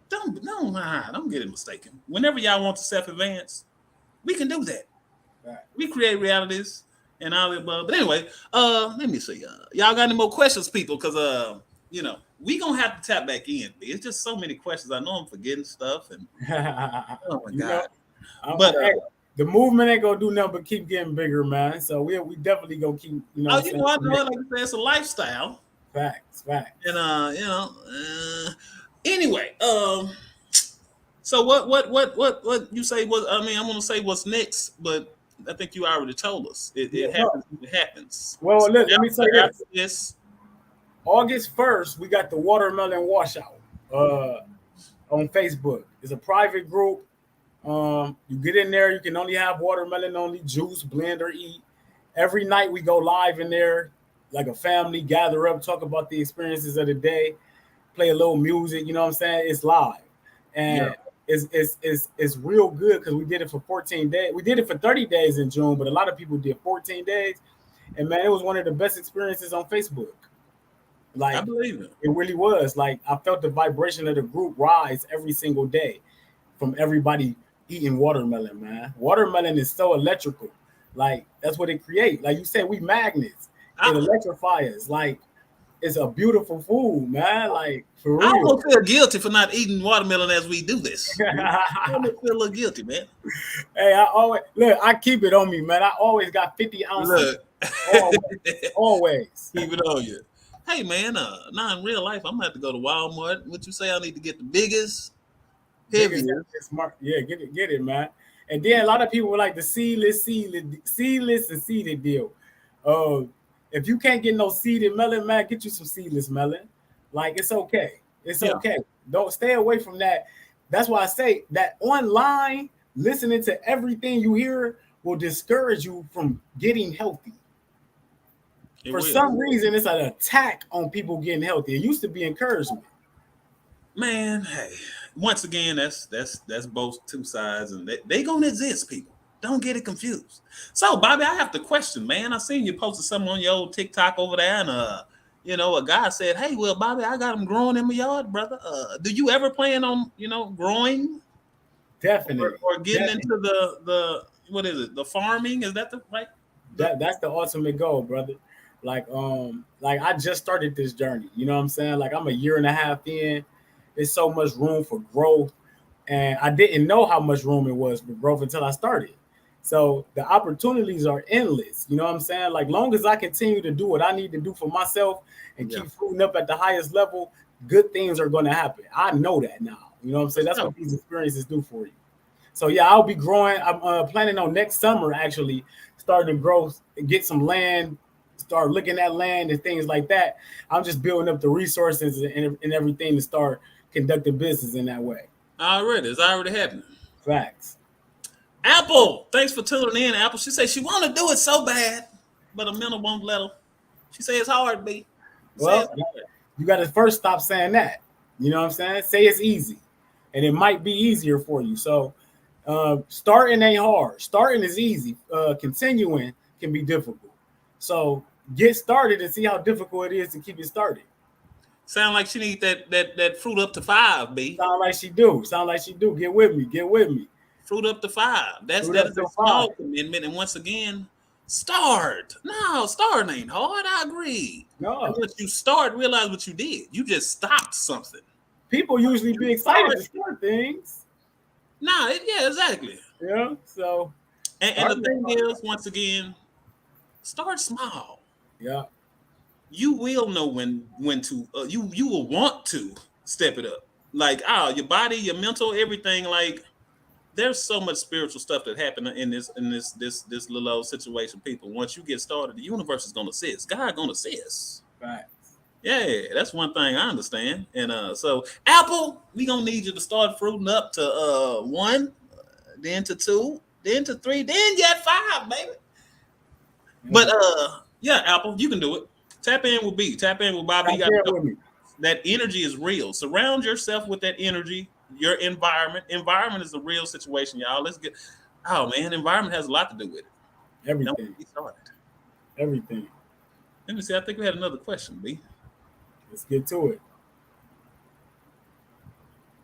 Don't get it mistaken. Whenever y'all want to self-advance, we can do that. Right. We create realities and all the above. But anyway, let me see. Y'all got any more questions, people? Because we gonna have to tap back in. It's just so many questions. I know I'm forgetting stuff, and oh my god. Hey, the movement ain't gonna do nothing but keep getting bigger, man. So we definitely gonna keep. I know it. Like I said, it's a lifestyle. Facts. And anyway, so what you say was? I mean, I'm gonna say what's next, but I think you already told us. It happens. It happens. Well, so let me say this. August 1st, we got the watermelon washout on Facebook. It's a private group. You get in there, you can only have watermelon, only juice, blend, or eat. Every night we go live in there, like a family, gather up, talk about the experiences of the day, play a little music, you know what I'm saying? It's live. And it's real good because we did it for 14 days. We did it for 30 days in June, but a lot of people did 14 days. And man, it was one of the best experiences on Facebook. Like, I believe it. It really was. Like, I felt the vibration of the group rise every single day from everybody eating watermelon, man. Watermelon is so electrical. Like, that's what it creates. Like you said, we magnets. It electrifies. Like, it's a beautiful food, man. Like, for real. I almost feel guilty for not eating watermelon as we do this. I almost feel a little guilty, man. Hey, I keep it on me, man. I always got 50 ounces. Always. Keep it on you. Hey, man, now in real life, I'm going to have to go to Walmart. What you say? I need to get the biggest, heaviest. Yeah, get it, man. And then a lot of people were like the seedless and seeded deal. If you can't get no seeded melon, man, get you some seedless melon. Like, it's okay. It's okay. Don't stay away from that. That's why I say that online, listening to everything you hear will discourage you from getting healthy. For some reason, it's an attack on people getting healthy. It used to be encouragement. Man, hey, once again, that's both two sides, and they gonna exist, people. Don't get it confused. So, Bobby, I have to question, man. I seen you posted something on your old TikTok over there, and a guy said, "Hey, well, Bobby, I got them growing in my yard, brother. Do you ever plan on, growing? Definitely. Or getting into the what is it? The farming? Is that the right? That's the ultimate goal, brother. Like I just started this journey. You know what I'm saying? Like, I'm a year and a half in. There's so much room for growth. And I didn't know how much room it was for growth until I started. So the opportunities are endless. You know what I'm saying? Like, long as I continue to do what I need to do for myself and keep fruiting up at the highest level, good things are going to happen. I know that now. You know what I'm saying? That's what these experiences do for you. So, yeah, I'll be growing. I'm planning on next summer, actually, starting to grow, get some land, start looking at land and things like that. I'm just building up the resources and everything to start conducting business in that way. It's already happening. Facts. Apple, thanks for tuning in, Apple. She said she want to do it so bad, but a mental won't let her. She said it's hard, B. Well, you got to first stop saying that. You know what I'm saying? Say it's easy, and it might be easier for you. So starting ain't hard. Starting is easy. Continuing can be difficult. So get started and see how difficult it is to keep it started. Sound like she need that fruit up to 5, B. Sound like she do. Get with me. Fruit up to 5. That is a small commitment. And once again, start. No, starting ain't hard. I agree. No. And once you start, realize what you did. You just stopped something. People usually be excited to start things. Nah, exactly. Yeah. So. And the thing is, once again, start small. Yeah. You will know when to you will want to step it up. Like, your body, your mental, everything. Like, there's so much spiritual stuff that happened in this little old situation, people. Once you get started, the universe is gonna assist. God gonna assist. Right. Yeah, that's one thing I understand. And so Apple, we gonna need you to start fruiting up to 1, then to 2, then to 3, then get 5, baby. Yeah. But yeah, Apple, you can do it. Tap in with B. Tap in with Bobby. That energy is real. Surround yourself with that energy. Your environment. Environment is a real situation, y'all. Let's get. Oh man, environment has a lot to do with it. Everything. Everything. Everything. Let me see. I think we had another question, B. Let's get to it.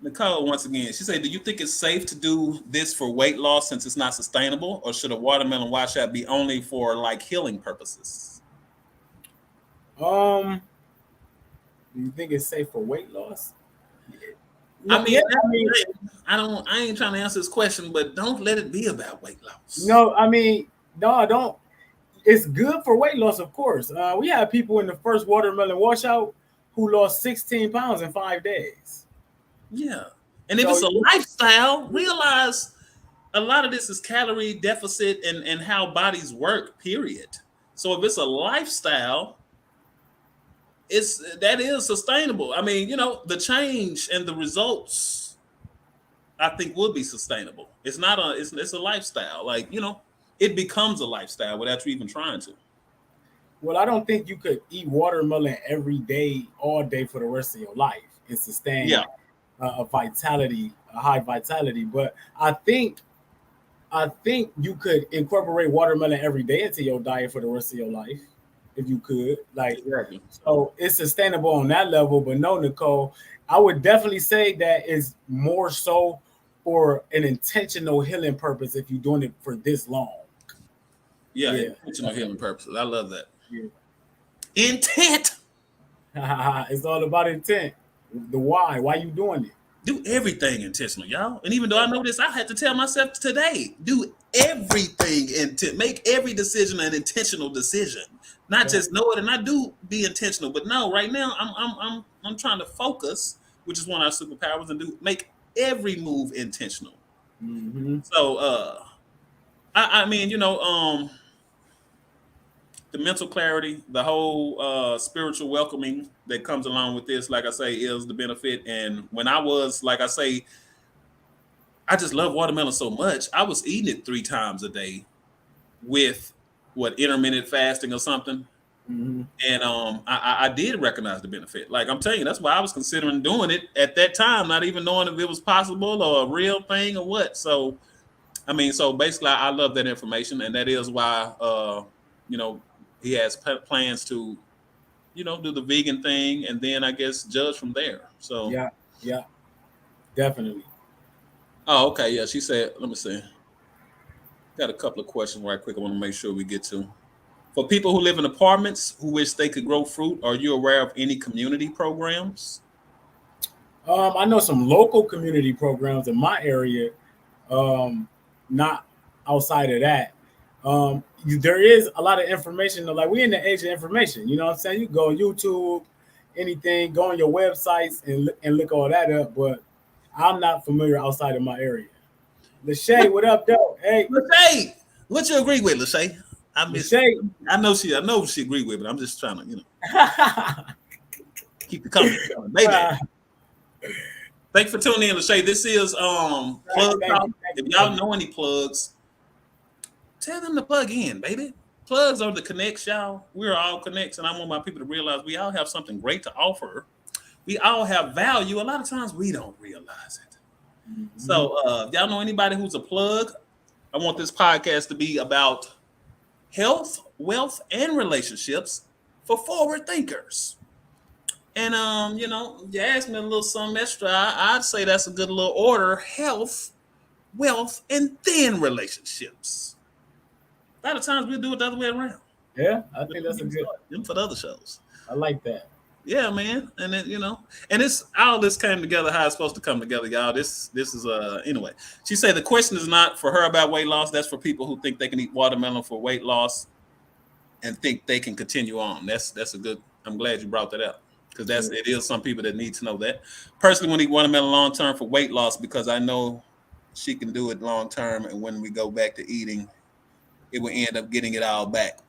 Nicole, once again, she said, do you think it's safe to do this for weight loss since it's not sustainable, or should a watermelon washout be only for like healing purposes? Do you think it's safe for weight loss? I mean, Yeah, I mean, I ain't trying to answer this question, but don't let it be about weight loss. no, I mean, no, don't. It's good for weight loss, of course. We had people in the first watermelon washout who lost 16 pounds in 5 days. Yeah. And if So it's a lifestyle, realize a lot of this is calorie deficit and how bodies work, period. So if it's a lifestyle, that is sustainable. I mean, the change and the results I think would be sustainable. It's not it's a lifestyle. Like, it becomes a lifestyle without you even trying to. Well, I don't think you could eat watermelon every day, all day for the rest of your life and sustain Yeah. a high vitality. But I think you could incorporate watermelon every day into your diet for the rest of your life, if you could. Like, Exactly. so it's sustainable on that level. But no, Nicole, I would definitely say that is more so for an intentional healing purpose if you're doing it for this long. Yeah, Yeah. intentional healing purposes. I love that. Yeah. Intent. It's all about intent. The why. Why you doing it? Do everything intentional, y'all. And even though I know this, I had to tell myself today, do everything make every decision an intentional decision. Not just know it and I do be intentional, but no, right now I'm trying to focus, which is one of our superpowers, and make every move intentional. Mm-hmm. So I mean, the mental clarity, the whole spiritual welcoming that comes along with this, like I say, is the benefit. And when I was, like I say, I just love watermelon so much, I was eating it 3 times a day with intermittent fasting or something. Mm-hmm. And I did recognize the benefit. Like I'm telling you, that's why I was considering doing it at that time, not even knowing if it was possible or a real thing or what. So, I mean, so basically, I love that information, and that is why, he has plans to, do the vegan thing, and then I guess judge from there. So, yeah, definitely. oh, okay, yeah. She said, let me see. Got a couple of questions right quick. I want to make sure we get to. For people who live in apartments who wish they could grow fruit, are you aware of any community programs? I know some local community programs in my area. Not outside of that. There is a lot of information. Like, we in the age of information. You know what I'm saying? You go on YouTube, anything, go on your websites and look all that up. But I'm not familiar outside of my area. Lachey, what up, though? Hey, Lachey, what you agree with, Lachey? Lachey. I know she agreed with it. I'm just trying to, keep the comment going, baby. Thanks for tuning in, Lachey. This is Plug Talk. If y'all know any plugs, tell them to plug in, baby. Plugs are the connects, y'all. We're all connects, and I want my people to realize we all have something great to offer. We all have value. A lot of times we don't realize it. Mm-hmm. So if y'all know anybody who's a plug, I want this podcast to be about health, wealth, and relationships for forward thinkers. And you asked me a little something extra. I'd say that's a good little order: health, wealth, and then relationships. A lot of times we do it the other way around. Yeah, I think that's a good them for the other shows. I like that. Yeah, man. And then and it's all this came together how it's supposed to come together, y'all. This is anyway. She said the question is not for her about weight loss. That's for people who think they can eat watermelon for weight loss and think they can continue on. That's a good. I'm glad you brought that up. Because it is some people that need to know that. Personally, want to eat watermelon long term for weight loss because I know she can do it long term, and when we go back to eating, it will end up getting it all back.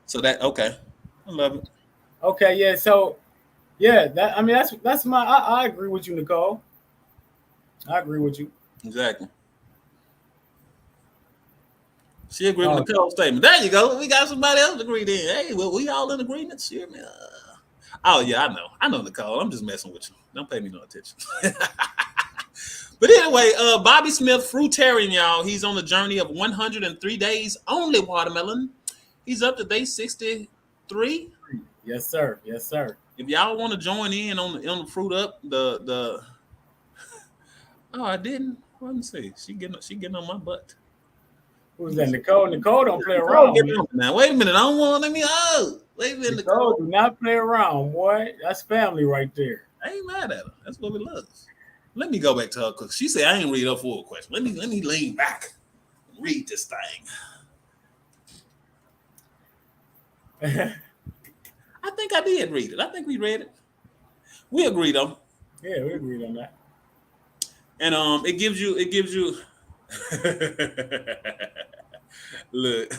So okay, I love it. Okay, yeah. So, yeah, that's my. I agree with you, Nicole. I agree with you. Exactly. She agreed with Nicole's statement. There you go. We got somebody else agreed in. Hey, well, we all in agreement. Sure, man. Oh, yeah, I know, Nicole. I'm just messing with you. Don't pay me no attention. But anyway, Bobby Smith, Fruitarian, y'all. He's on the journey of 103 days, only watermelon. He's up to day 63. Yes, sir. Yes, sir. If y'all want to join in on the Fruit Up, the oh, I didn't. Let me see. She getting on my butt. Who's that? Nicole. Nicole don't play Nicole, around, get man. on now. Wait a minute. I don't want. Let me. Oh, wait a minute, Nicole Nicole. do not play around, boy. That's family right there. I ain't mad at her. That's what we love. Let me go back to her because she said I ain't read her full question. Let me lean back and read this thing. I think I did read it. I think we read it. We agreed on. Yeah, we agreed on that. And it gives you look.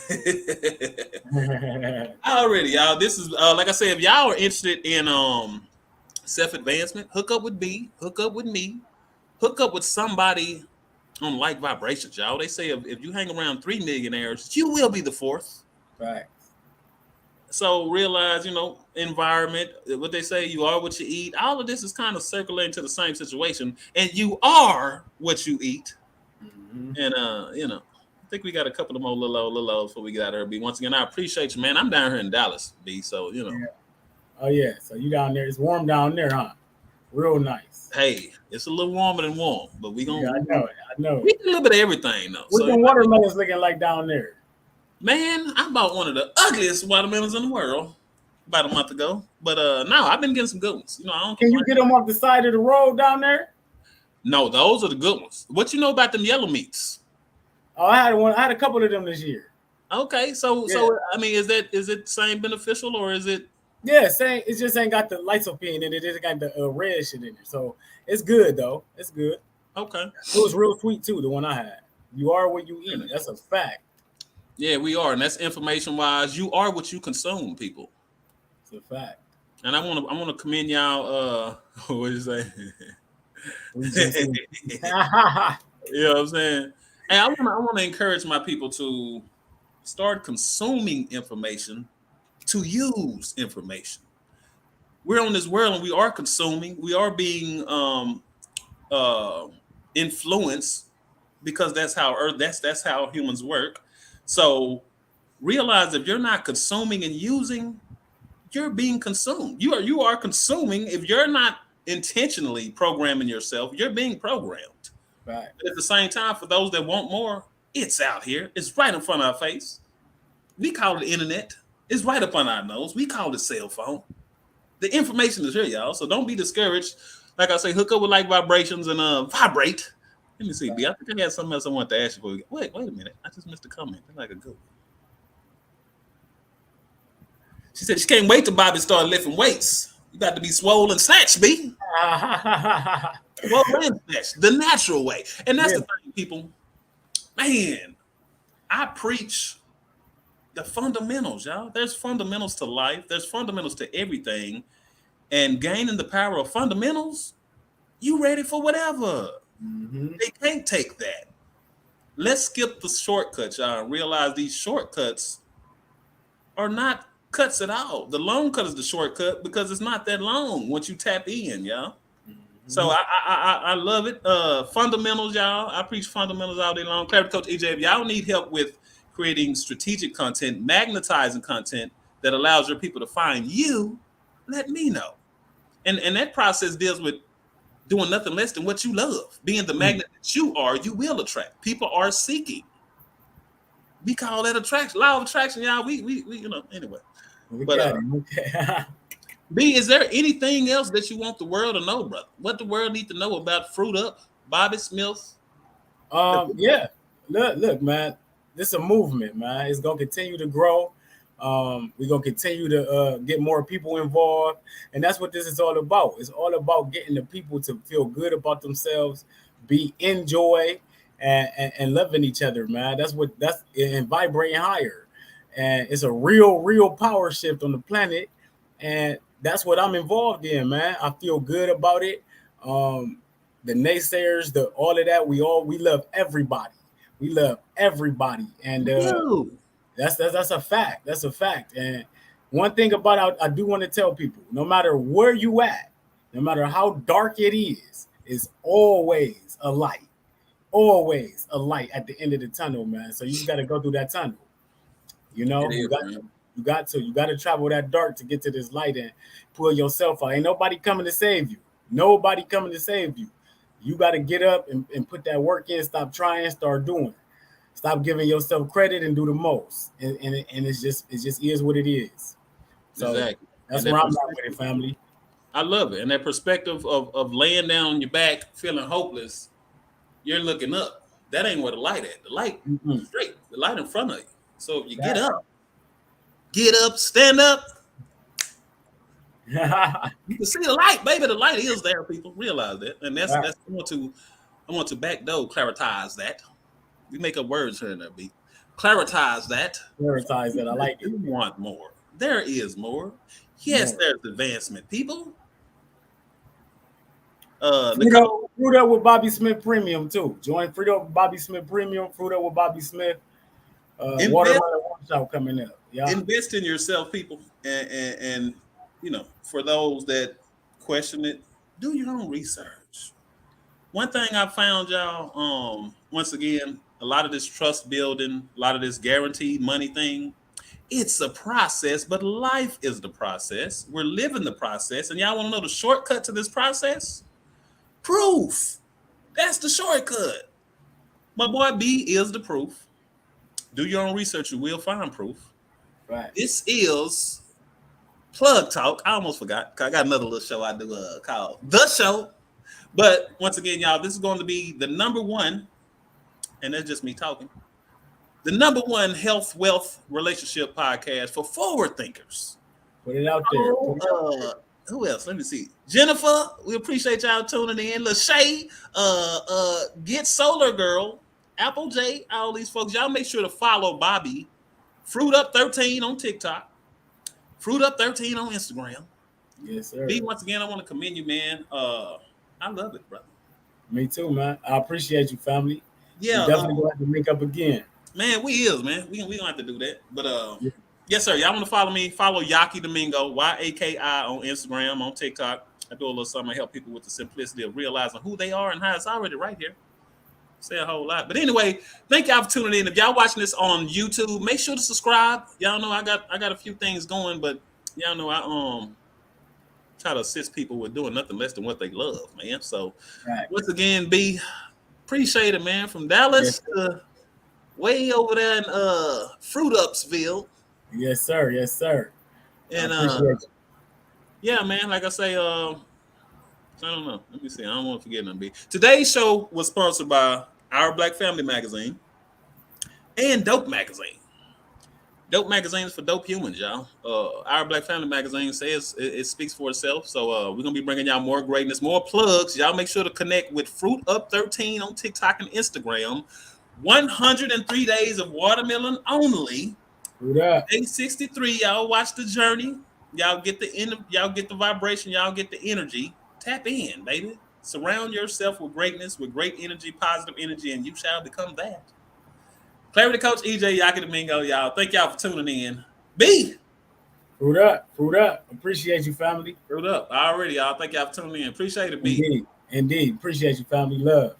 Already, y'all. This is like I said, if y'all are interested in self-advancement, hook up with B, hook up with me, hook up with somebody on like vibrations, y'all. They say if you hang around 3 millionaires, you will be the fourth. Right. So realize, environment, what they say, you are what you eat. All of this is kind of circulating to the same situation, and you are what you eat. Mm-hmm. And I think we got a couple of more little before we get out of here. B, once again, I appreciate you, man. I'm down here in Dallas, B. So Yeah. Oh yeah. So you down there? It's warm down there, huh? Real nice. Hey, it's a little warmer than warm, but we gonna. Yeah, I know it. I know We it. do a little bit of everything though. What So the watermelons looking like down there? man, I bought one of the ugliest watermelons in the world about a month ago. But no, I've been getting some good ones. I don't Can complain. you get them off the side of the road down there? No, those are the good ones. What you know about them yellow meats? Oh, I had one. I had a couple of them this year. Okay, so Yeah. I mean, is it same beneficial or is it? Yeah, same. It just ain't got the lycopene in it. It got the red shit in it. So it's good though. It's good. Okay. It was real sweet too. The one I had. You are what you eat. That's a fact. Yeah, we are, and that's information wise. You are what you consume, people. It's a fact. And I want to commend y'all. What do you say? We just You know what I'm saying? Hey, I want to encourage my people to start consuming information, to use information. We're on this world and we are consuming. We are being uh, influenced because that's how Earth. That's how humans work. So realize if you're not consuming and using, you're being consumed. You are consuming. If you're not intentionally programming yourself, you're being programmed. Right. But at the same time, for those that want more, it's out here. It's right in front of our face. We call it internet. It's right up on our nose. We call it cell phone. The information is here, y'all. So don't be discouraged. Like I say, hook up with like vibrations and vibrate. Let me see, B. I think I had something else I wanted to ask you before we go. Wait a minute. I just missed a comment. That's like a good one. She said she can't wait till Bobby start lifting weights. You got to be swollen snatch, B. Swollen snatch, the natural way. And that's the thing, people. Man, I preach the fundamentals, y'all. There's fundamentals to life. There's fundamentals to everything. And gaining the power of fundamentals, you ready for whatever. Mm-hmm. They can't take that. Let's skip the shortcuts, y'all, and realize these shortcuts are not cuts at all. The long cut is the shortcut because it's not that long once you tap in, y'all. Mm-hmm. So I love it. Fundamentals, y'all. I preach fundamentals all day long. Clarity Coach EJ, if y'all need help with creating strategic content, magnetizing content that allows your people to find you, let me know. And that process deals with doing nothing less than what you love. Being the magnet that you are, you will attract. People are seeking. We call that attraction. Law of attraction, y'all. We anyway. But B, is there anything else that you want the world to know, brother? What the world need to know about Fruit Up, Bobby Smith? Yeah. Look, man. This is a movement, man. It's gonna continue to grow. We're gonna continue to get more people involved, and that's what this is all about. It's all about getting the people to feel good about themselves, be in joy, and loving each other, man. That's and vibrating higher, and it's a real power shift on the planet, and that's what I'm involved in, man. I feel good about it. The naysayers, all of that, we love everybody. We love everybody, and that's a fact. That's a fact. And one thing about I do want to tell people, no matter where you at, no matter how dark it is always a light. Always a light at the end of the tunnel, man. So you just got to go through that tunnel. You know, You got to travel that dark to get to this light and pull yourself out. Ain't nobody coming to save you. Nobody coming to save you. You got to get up and put that work in. Stop trying, start doing. Stop giving yourself credit and do the most. And it just is what it is. So Exactly. that's where I'm at with it, family. I love it. And that perspective of laying down on your back, feeling hopeless, you're looking up. That ain't where the light at. The light straight. The light in front of you. So if you get up, stand up. You can see the light, baby. The light is there, people. Realize that. And that's I want to backdoor claritize that. We make up words here and there, B. Claritize that. Claritize that. I like it. You want more. There is more. Yes, there's advancement, people. Fruit Up with Bobby Smith Premium too. Join Fruit Up with Bobby Smith Premium. Fruit Up with Bobby Smith. Watermelon workshop coming up. Yeah. Invest in yourself, people, and for those that question it, do your own research. One thing I found, y'all, once again, a lot of this trust building, a lot of this guaranteed money thing, it's a process, but life is the process. We're living the process, and y'all want to know the shortcut to this process? Proof. That's the shortcut. My boy B is the proof. Do your own research, you will find proof. Right. This is Plug Talk. I almost forgot. I got another little show I do called The Show. But once again, y'all, this is going to be the number one, and that's just me talking, the number one health, wealth, relationship podcast for forward thinkers. Put it out there. Who else? Let me see. Jennifer, we appreciate y'all tuning in. Lachey, Get Solar Girl, Apple J, all these folks. Y'all make sure to follow Bobby. Fruit Up 13 on TikTok. Fruit Up 13 on Instagram. Yes, sir. B, once again, I want to commend you, man. I love it, brother. Me too, man. I appreciate you, family. Yeah. We definitely going to have to link up again. Man, we don't have to do that. But yes, sir. Y'all want to follow me? Follow Yaki Domingo, YAKI on Instagram, on TikTok. I do a little something to help people with the simplicity of realizing who they are and how it's already right here. Say a whole lot. But anyway, thank y'all for tuning in. If y'all watching this on YouTube, make sure to subscribe. Y'all know I got a few things going, but y'all know I try to assist people with doing nothing less than what they love, man. So once again, B, appreciate it, man. From Dallas to way over there in Fruit Upsville. Yes, sir. Yes, sir. And yeah, man, like I say, I don't know. Let me see. I don't want to forget nothing. B. Today's show was sponsored by Our Black Family Magazine and Dope Magazine. Dope Magazine is for dope humans, y'all. Our Black Family Magazine says it speaks for itself. So we're going to be bringing y'all more greatness, more plugs. Y'all make sure to connect with Fruit Up 13 on TikTok and Instagram. 103 days of watermelon only. Day 63, y'all watch the journey. Y'all get the vibration. Y'all get the energy. Tap in, baby. Surround yourself with greatness, with great energy, positive energy, and you shall become that. Clarity Coach EJ Yaki Domingo, y'all. Thank y'all for tuning in. B. Fruit up. Appreciate you, family. Fruit up. Already, y'all. Thank y'all for tuning in. Appreciate it, B. Indeed. Appreciate you, family. Love.